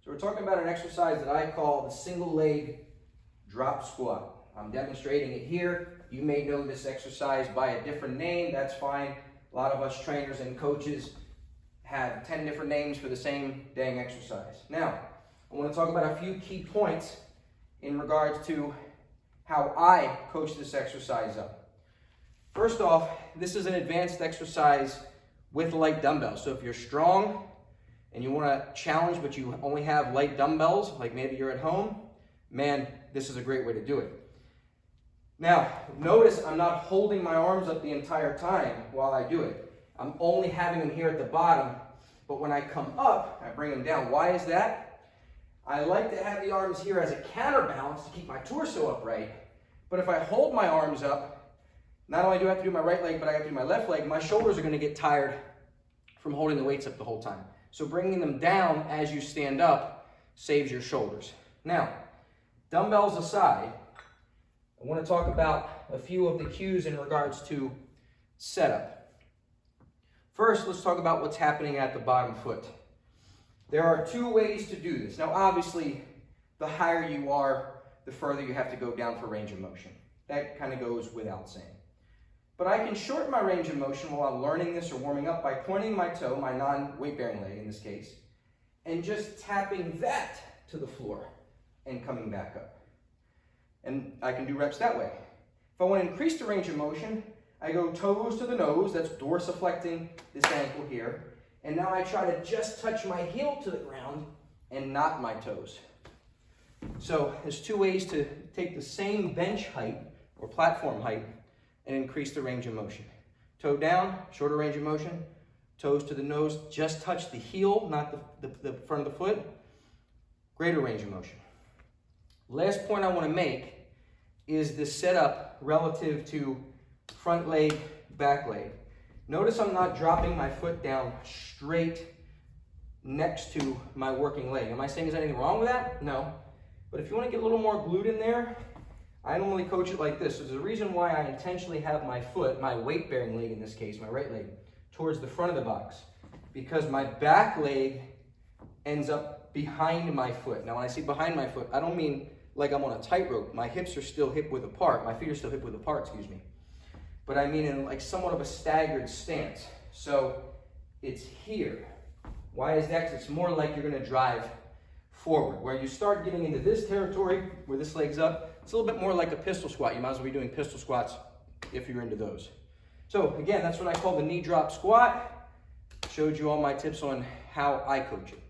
So we're talking about an exercise that I call the single leg drop squat. I'm demonstrating it here. You may know this exercise by a different name, that's fine. A lot of us trainers and coaches have 10 different names for the same dang exercise. Now, I want to talk about a few key points in regards to how I coach this exercise up. First off, this is an advanced exercise with light dumbbells. So if you're strong and you want to challenge but you only have light dumbbells, like maybe you're at home, man, this is a great way to do it. Now, notice I'm not holding my arms up the entire time while I do it. I'm only having them here at the bottom, but when I come up, I bring them down. Why is that? I like to have the arms here as a counterbalance to keep my torso upright, but if I hold my arms up, not only do I have to do my right leg, but I have to do my left leg, my shoulders are going to get tired from holding the weights up the whole time. So bringing them down as you stand up saves your shoulders. Now, dumbbells aside, I want to talk about a few of the cues in regards to setup. First, let's talk about what's happening at the bottom foot. There are two ways to do this. Now, obviously, the higher you are, the further you have to go down for range of motion. That kind of goes without saying. But I can shorten my range of motion while I'm learning this or warming up by pointing my toe, my non-weight-bearing leg in this case, and just tapping that to the floor and coming back up. And I can do reps that way. If I want to increase the range of motion, I go toes to the nose, that's dorsiflecting this ankle here, and now I try to just touch my heel to the ground and not my toes. So there's two ways to take the same bench height or platform height and increase the range of motion. Toe down, shorter range of motion. Toes to the nose, just touch the heel, not the front of the foot. Greater range of motion. Last point I want to make is the setup relative to front leg, back leg. Notice I'm not dropping my foot down straight next to my working leg. Am I saying there's anything wrong with that? No. But if you want to get a little more glute in there, I normally coach it like this. So there's a reason why I intentionally have my foot, my weight-bearing leg in this case, my right leg, towards the front of the box. Because my back leg ends up behind my foot. Now when I say behind my foot, I don't mean like I'm on a tightrope. My hips are still hip width apart. My feet are still hip width apart, excuse me. But I mean in like somewhat of a staggered stance. So it's here. Why is that? Because it's more like you're going to drive forward. Where you start getting into this territory, where this leg's up, it's a little bit more like a pistol squat. You might as well be doing pistol squats if you're into those. So again, that's what I call the knee drop squat. Showed you all my tips on how I coach it.